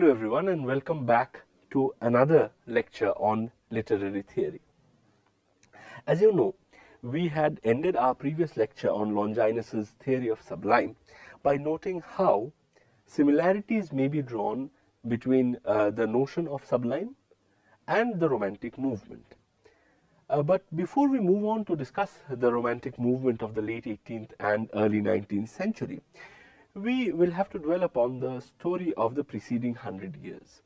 Hello everyone and welcome back to another lecture on literary theory. As you know, we had ended our previous lecture on Longinus's theory of sublime by noting how similarities may be drawn between the notion of sublime and the Romantic movement. But before we move on to discuss the Romantic movement of the late 18th and early 19th century, we will have to dwell upon the story of the preceding 100 years.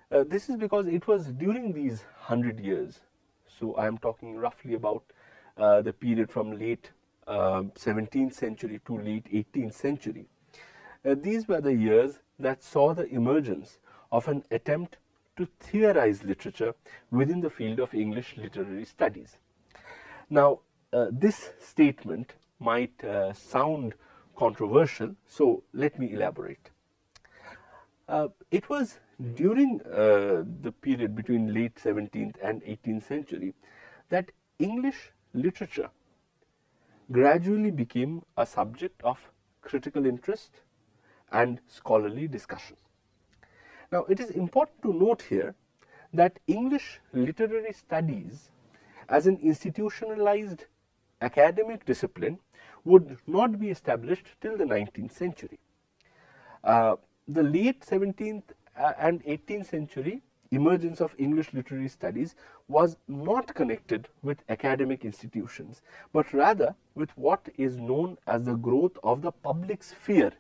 This is because it was during these 100 years, so I am talking roughly about the period from late 17th century to late 18th century. These were the years that saw the emergence of an attempt to theorize literature within the field of English literary studies. Now, this statement might sound controversial, so let me elaborate. It was during the period between late 17th and 18th century that English literature gradually became a subject of critical interest and scholarly discussion. Now, it is important to note here that English literary studies as an institutionalized academic discipline would not be established till the 19th century. The late 17th and 18th century emergence of English literary studies was not connected with academic institutions, but rather with what is known as the growth of the public sphere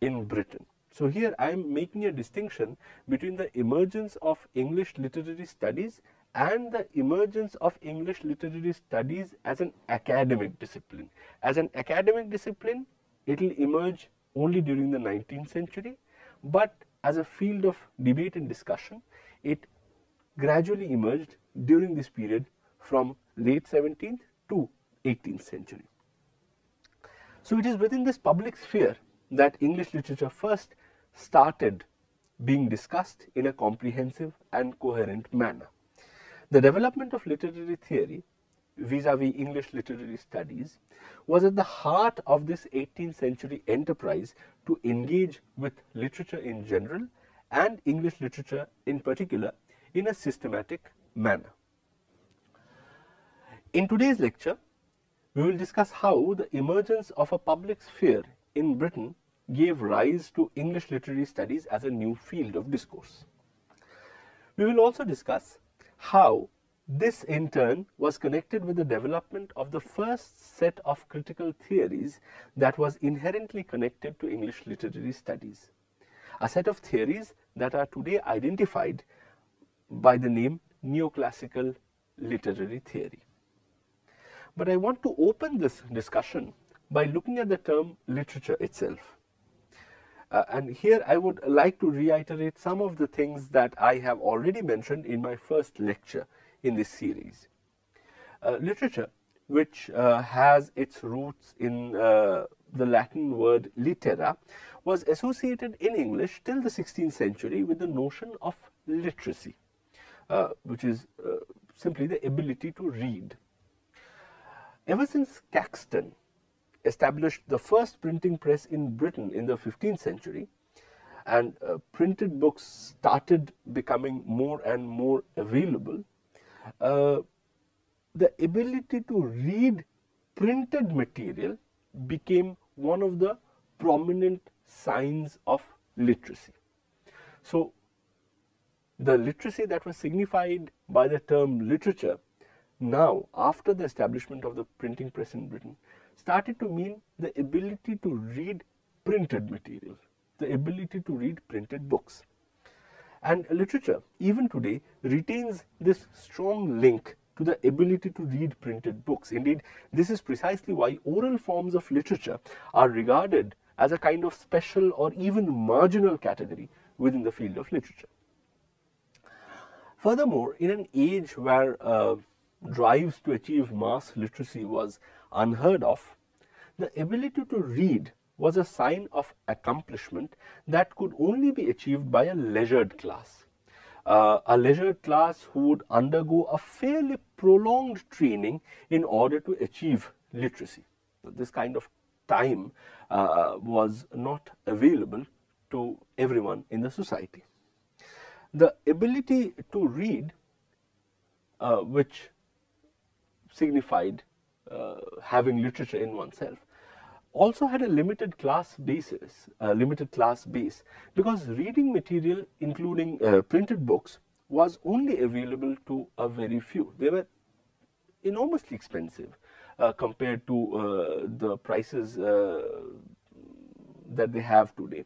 in Britain. So here I am making a distinction between the emergence of English literary studies and the emergence of English literary studies as an academic discipline. As an academic discipline, it will emerge only during the 19th century, but as a field of debate and discussion, it gradually emerged during this period from late 17th to 18th century. So it is within this public sphere that English literature first started being discussed in a comprehensive and coherent manner. The development of literary theory vis-a-vis English literary studies was at the heart of this 18th century enterprise to engage with literature in general and English literature in particular in a systematic manner. In today's lecture, we will discuss how the emergence of a public sphere in Britain gave rise to English literary studies as a new field of discourse. We will also discuss how this in turn was connected with the development of the first set of critical theories that was inherently connected to English literary studies, a set of theories that are today identified by the name Neoclassical literary theory. But I want to open this discussion by looking at the term literature itself. And here I would like to reiterate some of the things that I have already mentioned in my first lecture in this series. Literature, which has its roots in the Latin word litera, was associated in English till the 16th century with the notion of literacy, which is simply the ability to read. Ever since Caxton established the first printing press in Britain in the 15th century, and printed books started becoming more and more available, the ability to read printed material became one of the prominent signs of literacy. So, the literacy that was signified by the term literature now, after the establishment of the printing press in Britain, started to mean the ability to read printed material, the ability to read printed books. And literature, even today, retains this strong link to the ability to read printed books. Indeed, this is precisely why oral forms of literature are regarded as a kind of special or even marginal category within the field of literature. Furthermore, in an age where drives to achieve mass literacy was unheard of, the ability to read was a sign of accomplishment that could only be achieved by a leisured class. A leisured class who would undergo a fairly prolonged training in order to achieve literacy. This kind of time was not available to everyone in the society. The ability to read, which signified having literature in oneself, also had a limited class basis, limited class base, because reading material, including printed books, was only available to a very few. They were enormously expensive compared to the prices that they have today,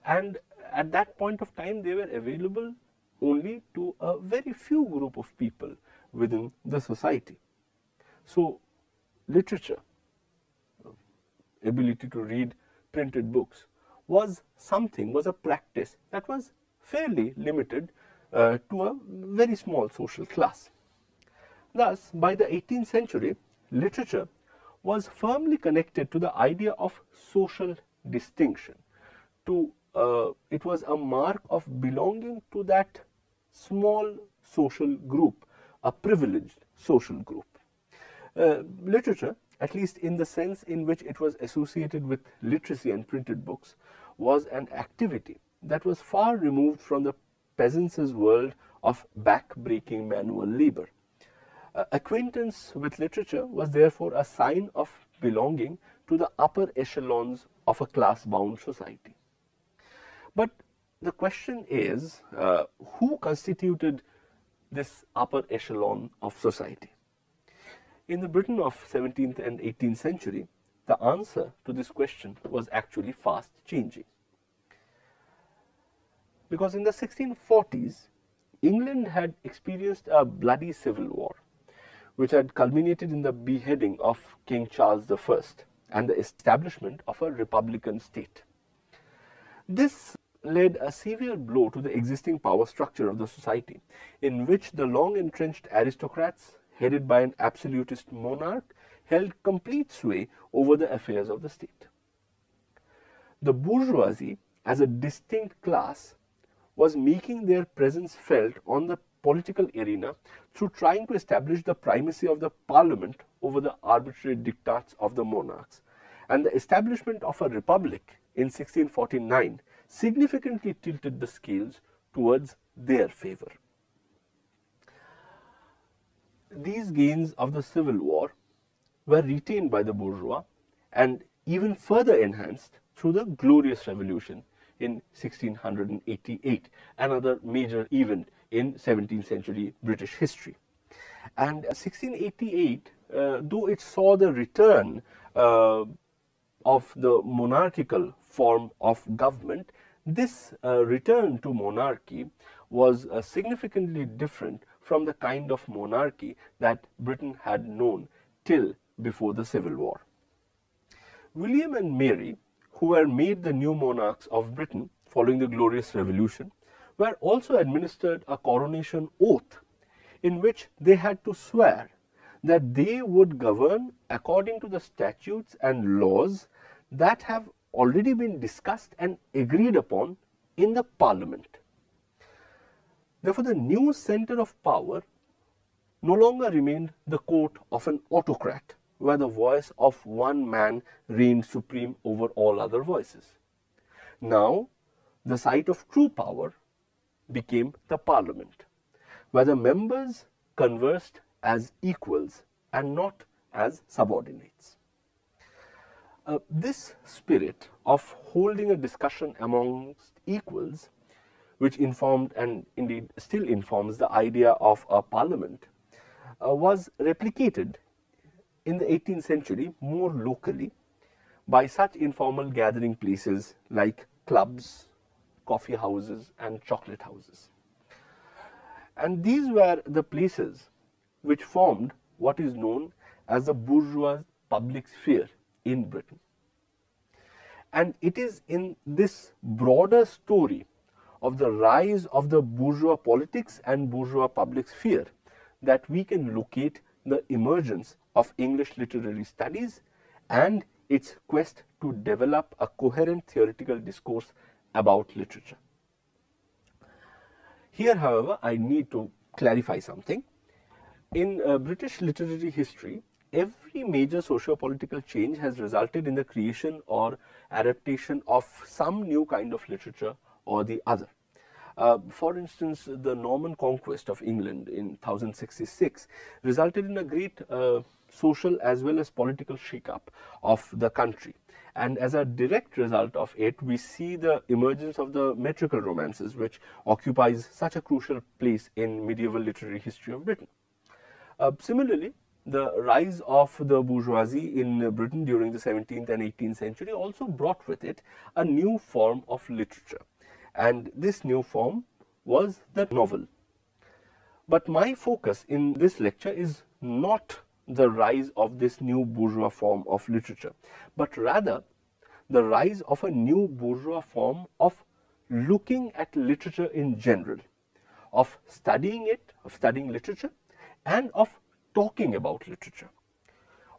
and at that point of time they were available only to a very few group of people within the society. So literature, ability to read printed books, was a practice that was fairly limited to a very small social class. Thus, by the 18th century, literature was firmly connected to the idea of social distinction. It was a mark of belonging to that small social group, a privileged social group. Literature, at least in the sense in which it was associated with literacy and printed books, was an activity that was far removed from the peasants' world of back-breaking manual labor. Acquaintance with literature was therefore a sign of belonging to the upper echelons of a class-bound society. But the question is, who constituted this upper echelon of society? In the Britain of 17th and 18th century, the answer to this question was actually fast changing. Because in the 1640s, England had experienced a bloody civil war, which had culminated in the beheading of King Charles I and the establishment of a republican state. This led a severe blow to the existing power structure of the society, in which the long-entrenched aristocrats, headed by an absolutist monarch, held complete sway over the affairs of the state. The bourgeoisie, as a distinct class, was making their presence felt on the political arena through trying to establish the primacy of the parliament over the arbitrary diktats of the monarchs, and the establishment of a republic in 1649 significantly tilted the scales towards their favor. These gains of the Civil War were retained by the bourgeois and even further enhanced through the Glorious Revolution in 1688, another major event in 17th century British history. And 1688, though it saw the return of the monarchical form of government, this return to monarchy was significantly different from the kind of monarchy that Britain had known till before the Civil War. William and Mary, who were made the new monarchs of Britain following the Glorious Revolution, were also administered a coronation oath in which they had to swear that they would govern according to the statutes and laws that have already been discussed and agreed upon in the Parliament. Therefore, the new center of power no longer remained the court of an autocrat, where the voice of one man reigned supreme over all other voices. Now, the site of true power became the Parliament, where the members conversed as equals and not as subordinates. This spirit of holding a discussion amongst equals, which informed and indeed still informs the idea of a parliament, was replicated in the 18th century more locally by such informal gathering places like clubs, coffee houses and chocolate houses. And these were the places which formed what is known as the bourgeois public sphere in Britain. And it is in this broader story of the rise of the bourgeois politics and bourgeois public sphere that we can locate the emergence of English literary studies and its quest to develop a coherent theoretical discourse about literature. Here, however, I need to clarify something. In British literary history, every major socio-political change has resulted in the creation or adaptation of some new kind of literature or the other. For instance, the Norman conquest of England in 1066 resulted in a great social as well as political shake-up of the country. And as a direct result of it, we see the emergence of the metrical romances, which occupies such a crucial place in medieval literary history of Britain. Similarly, the rise of the bourgeoisie in Britain during the 17th and 18th century also brought with it a new form of literature, and this new form was the novel. But my focus in this lecture is not the rise of this new bourgeois form of literature, but rather the rise of a new bourgeois form of looking at literature in general, of studying it, of studying literature, and of talking about literature.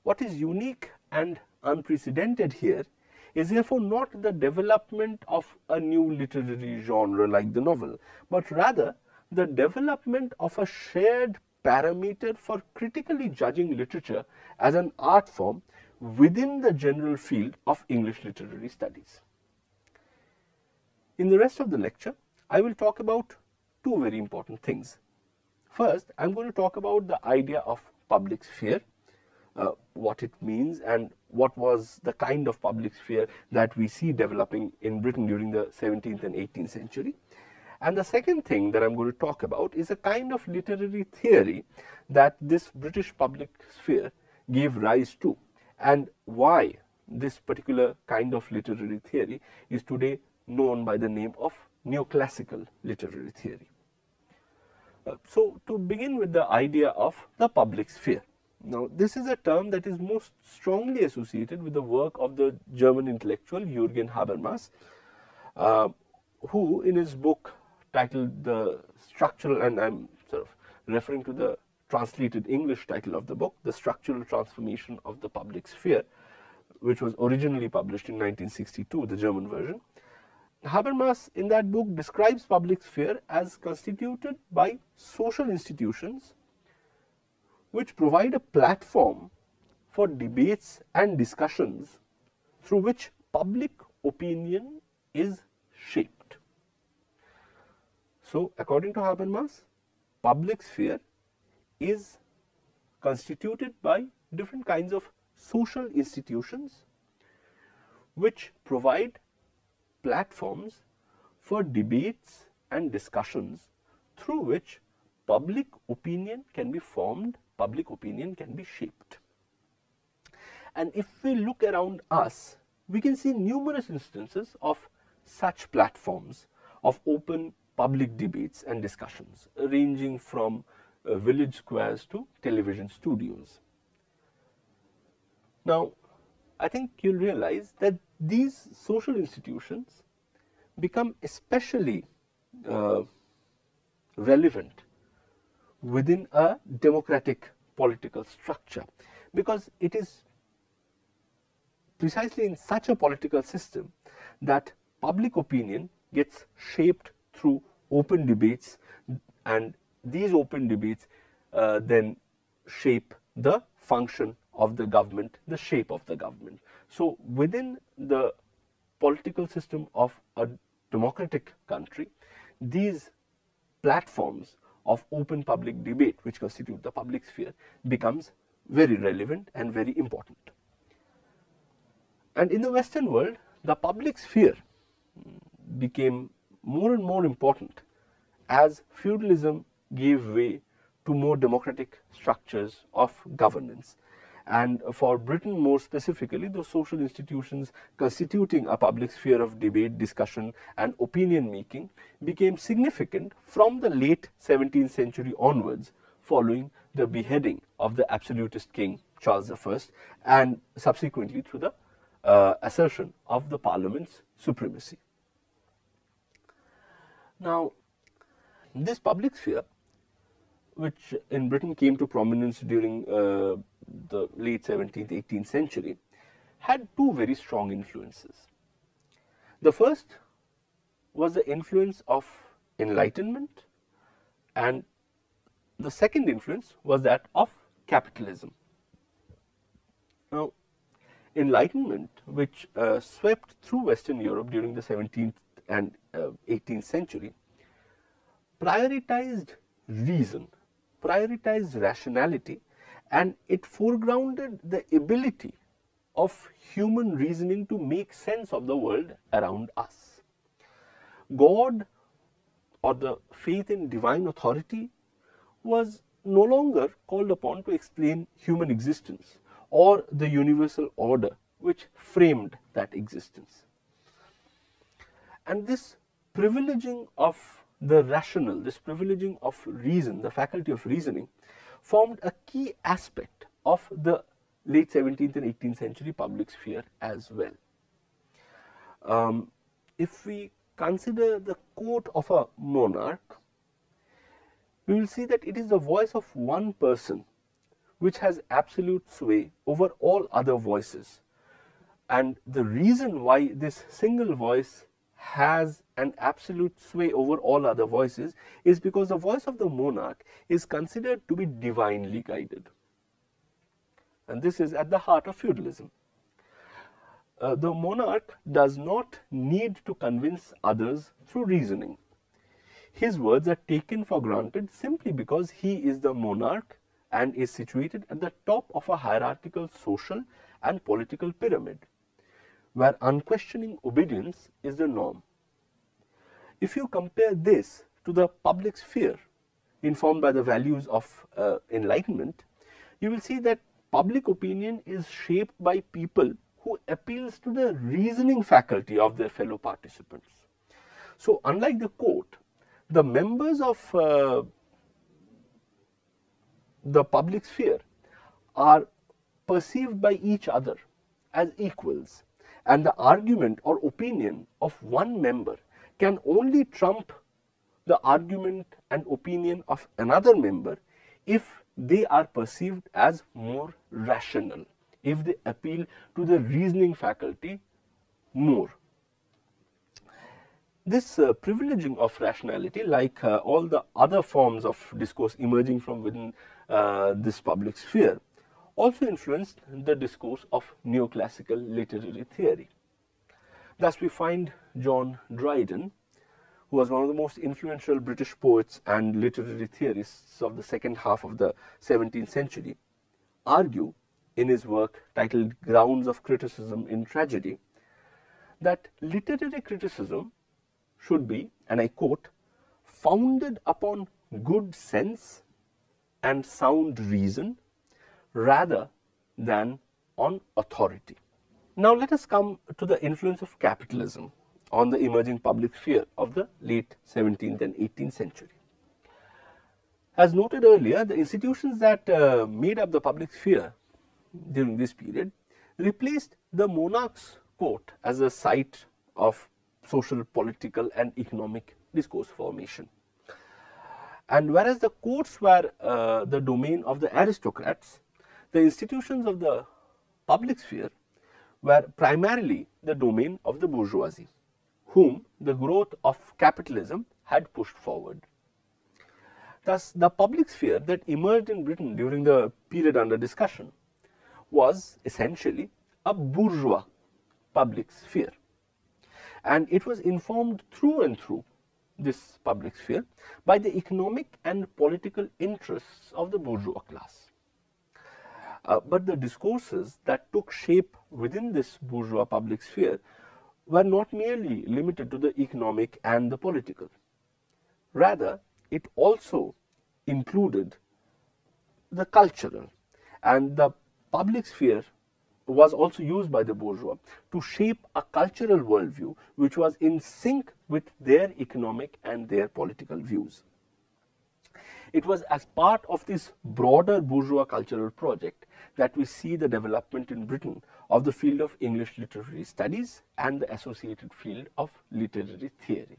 What is unique and unprecedented here is therefore not the development of a new literary genre like the novel, but rather the development of a shared parameter for critically judging literature as an art form within the general field of English literary studies. In the rest of the lecture, I will talk about two very important things. First, I am going to talk about the idea of public sphere, what it means and what was the kind of public sphere that we see developing in Britain during the 17th and 18th century. And the second thing that I am going to talk about is a kind of literary theory that this British public sphere gave rise to, and why this particular kind of literary theory is today known by the name of Neoclassical literary theory. So, to begin with the idea of the public sphere. Now, this is a term that is most strongly associated with the work of the German intellectual Jürgen Habermas, who in his book titled The Structural, and I am sort of referring to the translated English title of the book, The Structural Transformation of the Public Sphere, which was originally published in 1962, the German version. Habermas in that book describes public sphere as constituted by social institutions which provide a platform for debates and discussions through which public opinion is shaped. So, according to Habermas, public sphere is constituted by different kinds of social institutions which provide platforms for debates and discussions through which public opinion can be formed, public opinion can be shaped. And if we look around us, we can see numerous instances of such platforms of open public debates and discussions, ranging from village squares to television studios. Now, I think you'll realize that these social institutions become especially relevant within a democratic political structure, because it is precisely in such a political system that public opinion gets shaped through open debates, and these open debates then shape the function of the government, the shape of the government. So, within the political system of a democratic country, these platforms of open public debate, which constitute the public sphere, becomes very relevant and very important. And in the Western world, the public sphere became more and more important as feudalism gave way to more democratic structures of governance. And for Britain more specifically, those social institutions constituting a public sphere of debate, discussion and opinion making became significant from the late 17th century onwards, following the beheading of the absolutist king Charles I and subsequently through the assertion of the Parliament's supremacy. Now, this public sphere, which in Britain came to prominence during the late 17th, 18th century, had two very strong influences. The first was the influence of Enlightenment, and the second influence was that of capitalism. Now, Enlightenment, which swept through Western Europe during the 17th and 18th century, prioritized reason, prioritized rationality, and it foregrounded the ability of human reasoning to make sense of the world around us. God, or the faith in divine authority, was no longer called upon to explain human existence or the universal order which framed that existence. And this privileging of the rational, this privileging of reason, the faculty of reasoning, formed a key aspect of the late 17th and 18th century public sphere as well. If we consider the court of a monarch, we will see that it is the voice of one person which has absolute sway over all other voices. And the reason why this single voice has an absolute sway over all other voices is because the voice of the monarch is considered to be divinely guided. And this is at the heart of feudalism. The monarch does not need to convince others through reasoning. His words are taken for granted simply because he is the monarch and is situated at the top of a hierarchical social and political pyramid, where unquestioning obedience is the norm. If you compare this to the public sphere informed by the values of enlightenment, you will see that public opinion is shaped by people who appeals to the reasoning faculty of their fellow participants. So unlike the court, the members of the public sphere are perceived by each other as equals, and the argument or opinion of one member can only trump the argument and opinion of another member if they are perceived as more rational, if they appeal to the reasoning faculty more. This privileging of rationality, like all the other forms of discourse emerging from within this public sphere, also influenced the discourse of neoclassical literary theory. Thus, we find John Dryden, who was one of the most influential British poets and literary theorists of the second half of the 17th century, argue in his work titled Grounds of Criticism in Tragedy that literary criticism should be, and I quote, founded upon good sense and sound reason rather than on authority. Now let us come to the influence of capitalism on the emerging public sphere of the late 17th and 18th century. As noted earlier, the institutions that made up the public sphere during this period replaced the monarch's court as a site of social, political and economic discourse formation. And whereas the courts were the domain of the aristocrats, the institutions of the public sphere were primarily the domain of the bourgeoisie, whom the growth of capitalism had pushed forward. Thus, the public sphere that emerged in Britain during the period under discussion was essentially a bourgeois public sphere, and it was informed through and through this public sphere by the economic and political interests of the bourgeois class. But the discourses that took shape within this bourgeois public sphere were not merely limited to the economic and the political. Rather, it also included the cultural, and the public sphere was also used by the bourgeois to shape a cultural worldview which was in sync with their economic and their political views. It was as part of this broader bourgeois cultural project that we see the development in Britain of the field of English literary studies and the associated field of literary theory.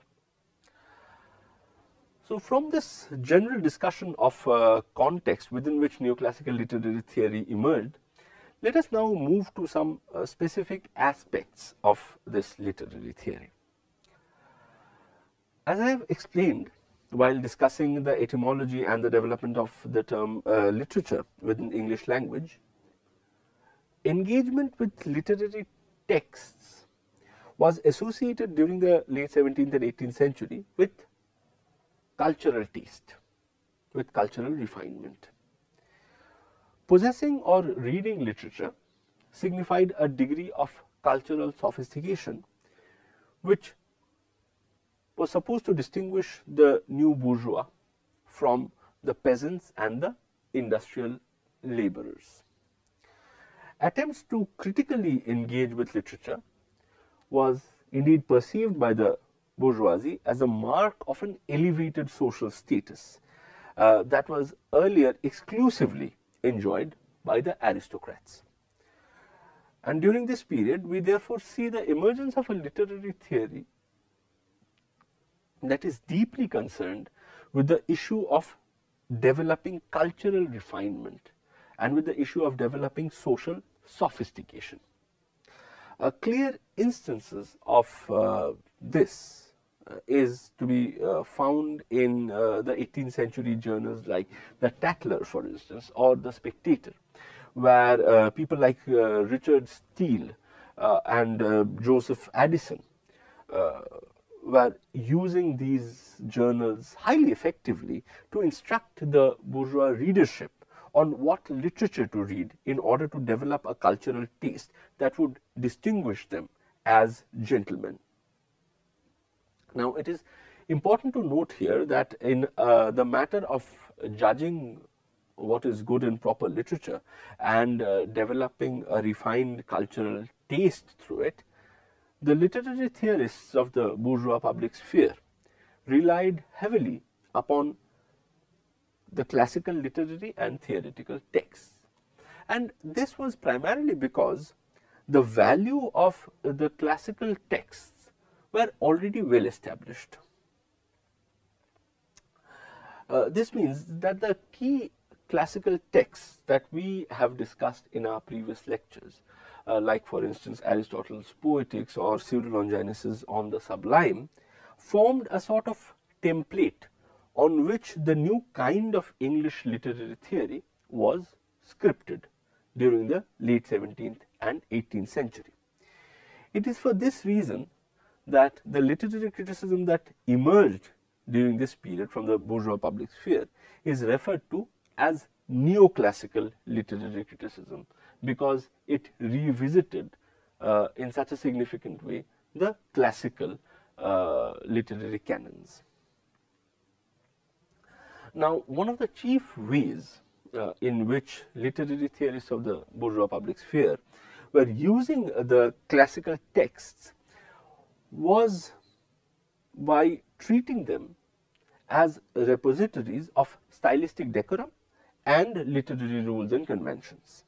So from this general discussion of context within which neoclassical literary theory emerged, let us now move to some specific aspects of this literary theory. As I have explained while discussing the etymology and the development of the term literature within English language, engagement with literary texts was associated during the late 17th and 18th century with cultural taste, with cultural refinement. Possessing or reading literature signified a degree of cultural sophistication which was supposed to distinguish the new bourgeois from the peasants and the industrial laborers. Attempts to critically engage with literature was indeed perceived by the bourgeoisie as a mark of an elevated social status that was earlier exclusively enjoyed by the aristocrats. And during this period, we therefore see the emergence of a literary theory that is deeply concerned with the issue of developing cultural refinement and with the issue of developing social sophistication. Clear instances of this is to be found in the 18th century journals like the Tatler, for instance, or the Spectator, where people like Richard Steele and Joseph Addison were using these journals highly effectively to instruct the bourgeois readership on what literature to read in order to develop a cultural taste that would distinguish them as gentlemen. Now, it is important to note here that in the matter of judging what is good and proper literature and developing a refined cultural taste through it, the literary theorists of the bourgeois public sphere relied heavily upon the classical literary and theoretical texts. And this was primarily because the value of the classical texts were already well established. This means that the key classical texts that we have discussed in our previous lectures, like for instance Aristotle's Poetics or Cyril Longinus's On the Sublime, formed a sort of template on which the new kind of English literary theory was scripted during the late 17th and 18th century. It is for this reason that the literary criticism that emerged during this period from the bourgeois public sphere is referred to as neoclassical literary criticism, because it revisited in such a significant way the classical literary canons. Now, one of the chief ways in which literary theorists of the bourgeois public sphere were using the classical texts was by treating them as repositories of stylistic decorum and literary rules and conventions.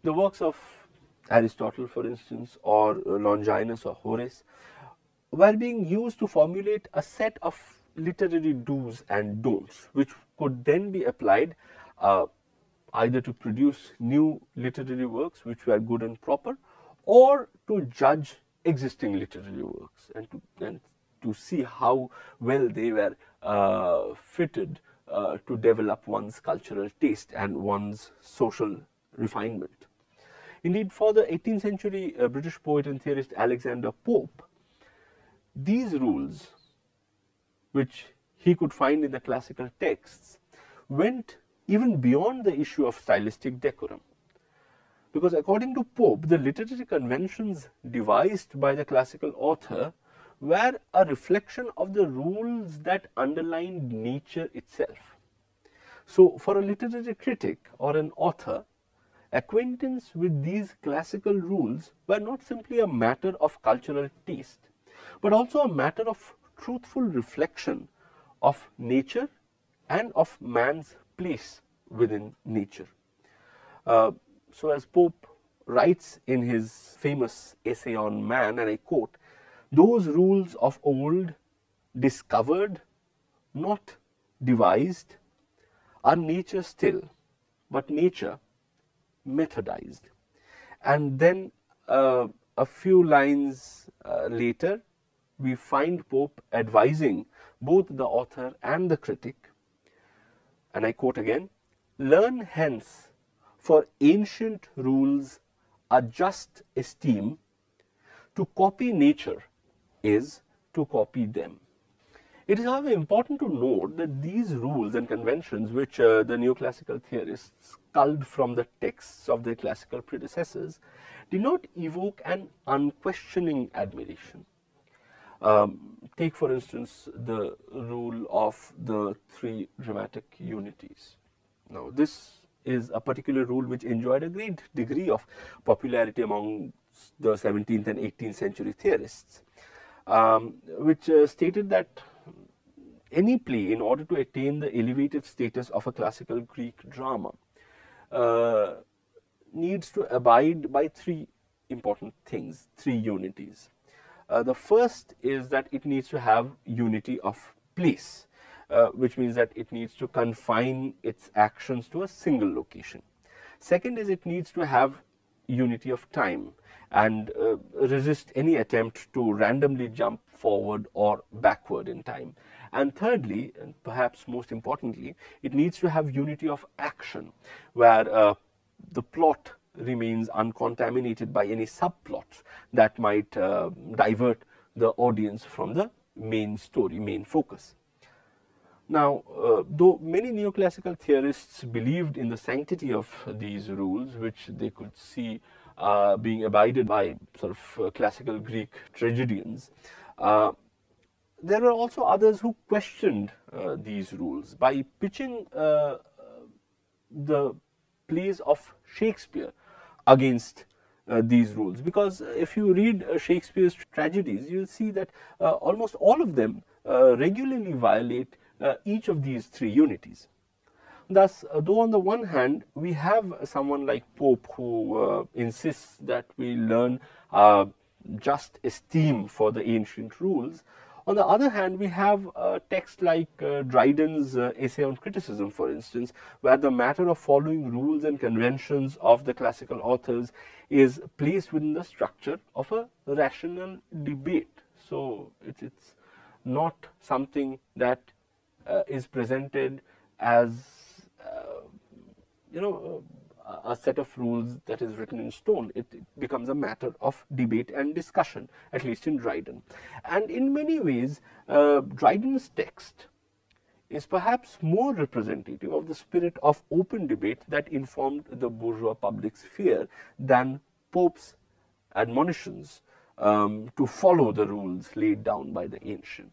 The works of Aristotle, for instance, or Longinus or Horace were being used to formulate a set of literary do's and don'ts, which could then be applied either to produce new literary works which were good and proper, or to judge existing literary works and to see how well they were fitted to develop one's cultural taste and one's social refinement. Indeed, for the 18th century British poet and theorist Alexander Pope, these rules, which he could find in the classical texts, went even beyond the issue of stylistic decorum. Because according to Pope, the literary conventions devised by the classical author were a reflection of the rules that underlined nature itself. So, for a literary critic or an author, acquaintance with these classical rules were not simply a matter of cultural taste, but also a matter of truthful reflection of nature and of man's place within nature. So, as Pope writes in his famous essay on man, and I quote, "Those rules of old, discovered, not devised, are nature still, but nature methodized." And then a few lines later, we find Pope advising both the author and the critic, and I quote again, "Learn hence, for ancient rules a just esteem, to copy nature is to copy them." It is, however, important to note that these rules and conventions, which the neoclassical theorists culled from the texts of their classical predecessors, did not evoke an unquestioning admiration. Take, for instance, the rule of the three dramatic unities. Now, this is a particular rule which enjoyed a great degree of popularity among the 17th and 18th century theorists, which stated that any play, in order to attain the elevated status of a classical Greek drama, needs to abide by three important things, three unities. The first is that it needs to have unity of place, which means that it needs to confine its actions to a single location. Second is it needs to have unity of time and resist any attempt to randomly jump forward or backward in time. And thirdly, and perhaps most importantly, it needs to have unity of action, where the plot remains uncontaminated by any subplots that might divert the audience from the main story, main focus. Now, though many neoclassical theorists believed in the sanctity of these rules, which they could see being abided by sort of classical Greek tragedians, there were also others who questioned these rules by pitching the plays of Shakespeare against these rules. Because if you read Shakespeare's tragedies, you'll see that almost all of them regularly violate each of these three unities. Thus, though on the one hand we have someone like Pope who insists that we learn just esteem for the ancient rules, on the other hand we have a text like Dryden's Essay on Criticism, for instance, where the matter of following rules and conventions of the classical authors is placed within the structure of a rational debate. So it's not something that is presented as a set of rules that is written in stone. It becomes a matter of debate and discussion, at least in Dryden. And in many ways, Dryden's text is perhaps more representative of the spirit of open debate that informed the bourgeois public sphere than Pope's admonitions to follow the rules laid down by the ancient.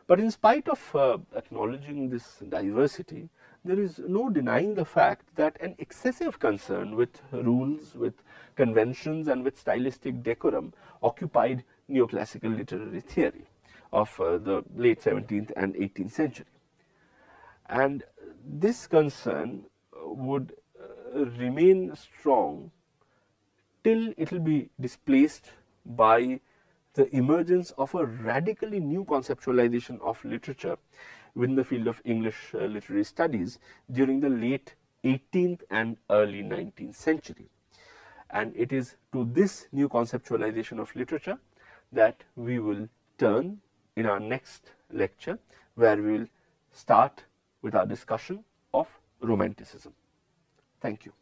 But in spite of acknowledging this diversity, there is no denying the fact that an excessive concern with rules, with conventions, and with stylistic decorum occupied neoclassical literary theory of the late 17th and 18th century. And this concern would remain strong till it will be displaced by the emergence of a radically new conceptualization of literature within the field of English literary studies during the late 18th and early 19th century. And it is to this new conceptualization of literature that we will turn in our next lecture, where we will start with our discussion of Romanticism. Thank you.